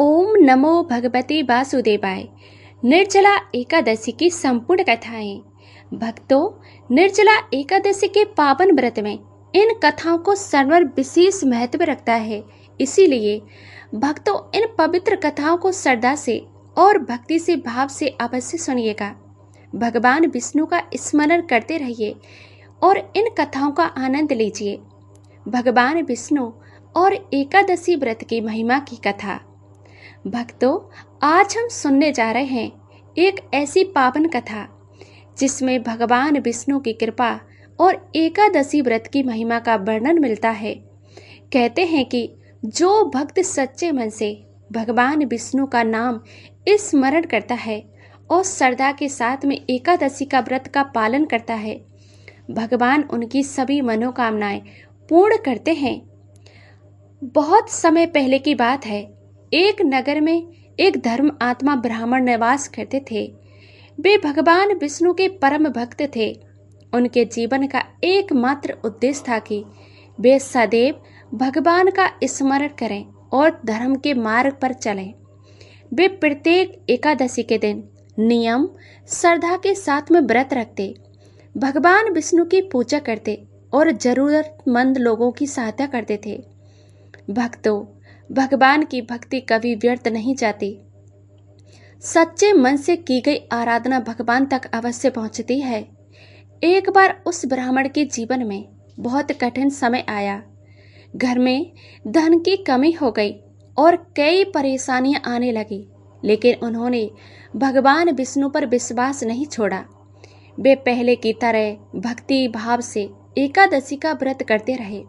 ओम नमो भगवते वासुदेवाय। निर्जला एकादशी की संपूर्ण कथाएं। भक्तों, निर्जला एकादशी के पावन व्रत में इन कथाओं को सर्वर विशेष महत्व रखता है। इसीलिए भक्तों, इन पवित्र कथाओं को श्रद्धा से और भक्ति से भाव से अवश्य सुनिएगा। भगवान विष्णु का स्मरण करते रहिए और इन कथाओं का आनंद लीजिए। भगवान विष्णु और एकादशी व्रत की महिमा की कथा। भक्तों, आज हम सुनने जा रहे हैं एक ऐसी पावन कथा जिसमें भगवान विष्णु की कृपा और एकादशी व्रत की महिमा का वर्णन मिलता है। कहते हैं कि जो भक्त सच्चे मन से भगवान विष्णु का नाम स्मरण करता है और श्रद्धा के साथ में एकादशी का व्रत का पालन करता है, भगवान उनकी सभी मनोकामनाएं पूर्ण करते हैं। बहुत समय पहले की बात है। एक नगर में एक धर्म आत्मा ब्राह्मण निवास करते थे। वे भगवान विष्णु के परम भक्त थे। उनके जीवन का एकमात्र उद्देश्य था कि वे सदैव भगवान का स्मरण करें और धर्म के मार्ग पर चलें। वे प्रत्येक एकादशी के दिन नियम श्रद्धा के साथ में व्रत रखते, भगवान विष्णु की पूजा करते और जरूरतमंद लोगों की सहायता करते थे। भक्तों, भगवान की भक्ति कभी व्यर्थ नहीं जाती। सच्चे मन से की गई आराधना भगवान तक अवश्य पहुंचती है। एक बार उस ब्राह्मण के जीवन में बहुत कठिन समय आया। घर में धन की कमी हो गई और कई परेशानियां आने लगी, लेकिन उन्होंने भगवान विष्णु पर विश्वास नहीं छोड़ा। वे पहले की तरह भक्ति भाव से एकादशी का व्रत करते रहे।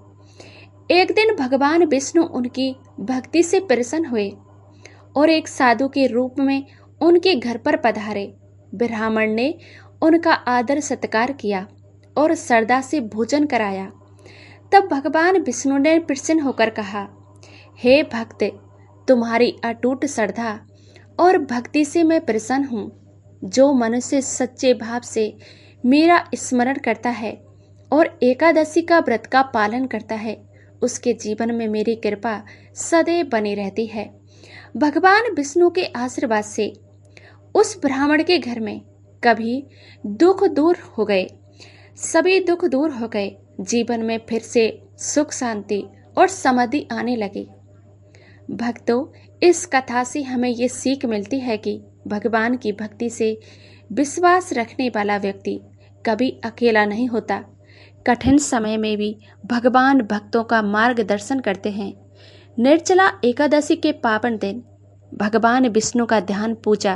एक दिन भगवान विष्णु उनकी भक्ति से प्रसन्न हुए और एक साधु के रूप में उनके घर पर पधारे। ब्राह्मण ने उनका आदर सत्कार किया और श्रद्धा से भोजन कराया। तब भगवान विष्णु ने प्रसन्न होकर कहा, हे भक्त, तुम्हारी अटूट श्रद्धा और भक्ति से मैं प्रसन्न हूँ। जो मनुष्य सच्चे भाव से मेरा स्मरण करता है और एकादशी का व्रत का पालन करता है, उसके जीवन में मेरी कृपा सदैव बनी रहती है। भगवान विष्णु के आशीर्वाद से उस ब्राह्मण के घर में कभी दुख दूर हो गए। सभी दुख दूर हो गए। जीवन में फिर से सुख शांति और समृद्धि आने लगी। भक्तों, इस कथा से हमें ये सीख मिलती है कि भगवान की भक्ति से विश्वास रखने वाला व्यक्ति कभी अकेला नहीं होता। कठिन समय में भी भगवान भक्तों का मार्गदर्शन करते हैं। निर्जला एकादशी के पावन दिन भगवान विष्णु का ध्यान, पूजा,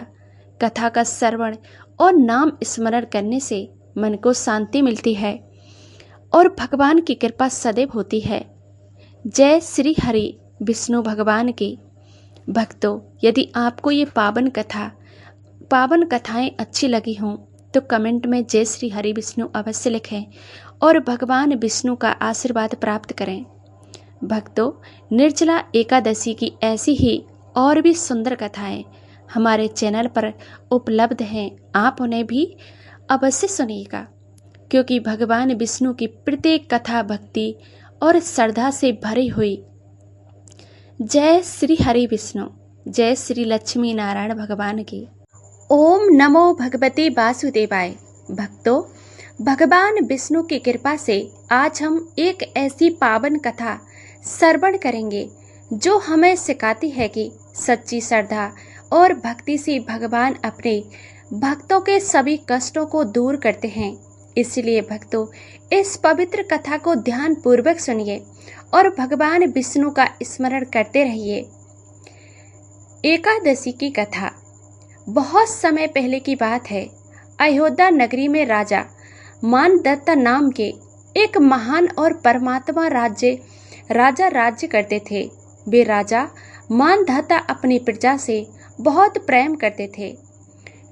कथा का श्रवण और नाम स्मरण करने से मन को शांति मिलती है और भगवान की कृपा सदैव होती है। जय श्री हरि विष्णु भगवान की। भक्तों, यदि आपको ये पावन कथाएं अच्छी लगी हों तो कमेंट में जय श्री हरि विष्णु अवश्य लिखें और भगवान विष्णु का आशीर्वाद प्राप्त करें। भक्तों, निर्जला एकादशी की ऐसी ही और भी सुंदर कथाएं हमारे चैनल पर उपलब्ध हैं। आप उन्हें भी अवश्य सुनिएगा, क्योंकि भगवान विष्णु की प्रत्येक कथा भक्ति और श्रद्धा से भरी हुई। जय श्री हरि विष्णु। जय श्री लक्ष्मी नारायण भगवान की। ओम नमो भगवते वासुदेवाय। भक्तों, भगवान विष्णु की कृपा से आज हम एक ऐसी पावन कथा श्रवण करेंगे जो हमें सिखाती है कि सच्ची श्रद्धा और भक्ति से भगवान अपने भक्तों के सभी कष्टों को दूर करते हैं। इसलिए भक्तों, इस पवित्र कथा को ध्यान पूर्वक सुनिए और भगवान विष्णु का स्मरण करते रहिए। एकादशी की कथा। बहुत समय पहले की बात है। अयोध्या नगरी में राजा मानदत्ता नाम के एक महान और परमात्मा राजा राज्य करते थे। वे राजा मानदत्ता अपनी प्रजा से बहुत प्रेम करते थे।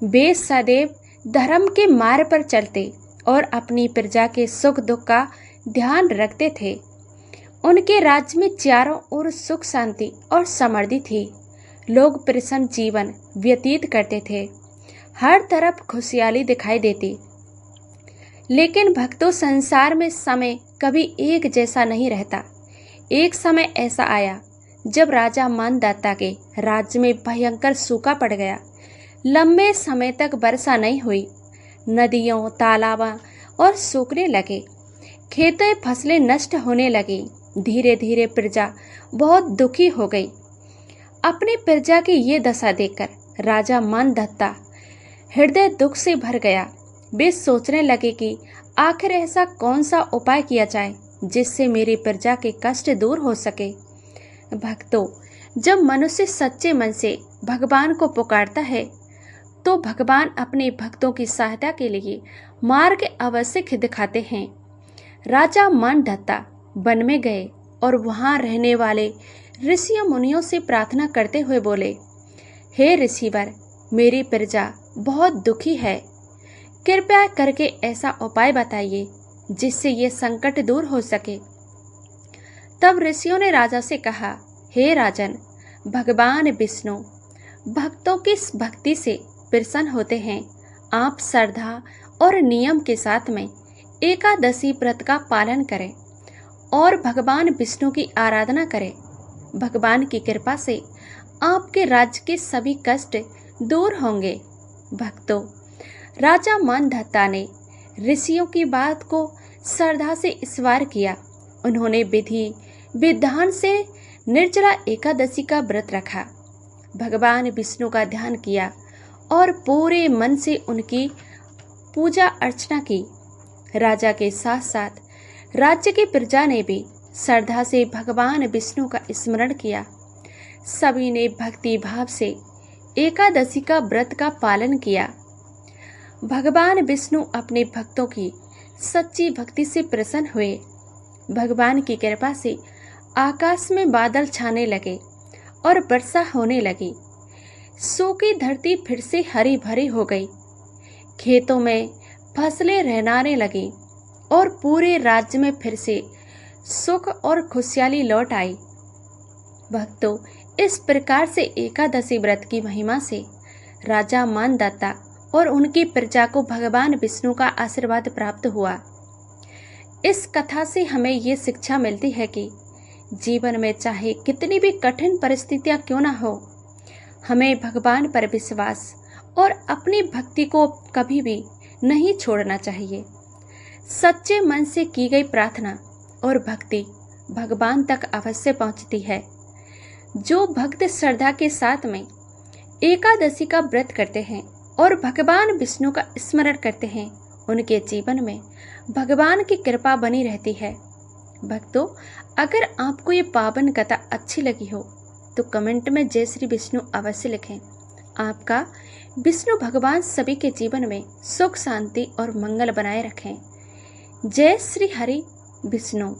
वे सदैव धर्म के मार्ग पर चलते और अपनी प्रजा के सुख दुख का ध्यान रखते थे। उनके राज्य में चारों ओर सुख शांति और समृद्धि थी। लोग प्रसन्न जीवन व्यतीत करते थे। हर तरफ खुशहाली दिखाई देती। लेकिन भक्तों, संसार में समय कभी एक जैसा नहीं रहता। एक समय ऐसा आया जब राजा मानदाता के राज्य में भयंकर सूखा पड़ गया, लंबे समय तक वर्षा नहीं हुई, नदियों तालाबों और सूखने लगे, खेतों फसलें नष्ट होने लगी। धीरे धीरे प्रजा बहुत दुखी हो गई। अपनी प्रजा की ये दशा देखकर राजा मानदत्ता हृदय दुख से भर गया। वे सोचने लगे कि आखिर ऐसा कौन सा उपाय किया जाए जिससे मेरी प्रजा के कष्ट दूर हो सके। भक्तों, जब मनुष्य सच्चे मन से भगवान को पुकारता है तो भगवान अपने भक्तों की सहायता के लिए मार्ग अवश्य दिखाते हैं। राजा मानदत्ता वन में गए और वहां रहने वाले ऋषियों मुनियों से प्रार्थना करते हुए बोले, हे ऋषिवर, मेरी प्रजा बहुत दुखी है, कृपया करके ऐसा उपाय बताइए जिससे ये संकट दूर हो सके। तब ऋषियों ने राजा से कहा, हे राजन, भगवान विष्णु भक्तों की भक्ति से प्रसन्न होते हैं। आप श्रद्धा और नियम के साथ में एकादशी व्रत का पालन करें और भगवान विष्णु की आराधना करें। भगवान की कृपा से आपके राज्य के सभी कष्ट दूर होंगे। भक्तों, राजा मानदत्ता ने ऋषियों की बात को श्रद्धा से स्वीकार किया। उन्होंने विधि विधान से निर्जला एकादशी का व्रत रखा, भगवान विष्णु का ध्यान किया और पूरे मन से उनकी पूजा अर्चना की। राजा के साथ साथ राज्य की प्रजा ने भी श्रद्धा से भगवान विष्णु का स्मरण किया। सभी ने भक्ति भाव से एकादशी का व्रत का पालन किया। भगवान विष्णु अपने भक्तों की सच्ची भक्ति से प्रसन्न हुए। भगवान की कृपा से आकाश में बादल छाने लगे और वर्षा होने लगी। सूखी धरती फिर से हरी भरी हो गई, खेतों में फसलें रहने लगी और पूरे राज्य में फिर से सुख और खुशहाली लौट आई। भक्तों, इस प्रकार से एकादशी व्रत की महिमा से राजा मानदत्ता और उनकी प्रजा को भगवान विष्णु का आशीर्वाद प्राप्त हुआ। इस कथा से हमें ये शिक्षा मिलती है कि जीवन में चाहे कितनी भी कठिन परिस्थितियां क्यों ना हो, हमें भगवान पर विश्वास और अपनी भक्ति को कभी भी नहीं छोड़ना चाहिए। सच्चे मन से की गई प्रार्थना और भक्ति भगवान तक अवश्य पहुंचती है। जो भक्त श्रद्धा के साथ में एकादशी का व्रत करते हैं और भगवान विष्णु का स्मरण करते हैं, उनके जीवन में भगवान की कृपा बनी रहती है। भक्तों, अगर आपको ये पावन कथा अच्छी लगी हो तो कमेंट में जय श्री विष्णु अवश्य लिखें। आपका विष्णु भगवान सभी के जीवन में सुख शांति और मंगल बनाए रखें। जय श्री हरि विष्णु।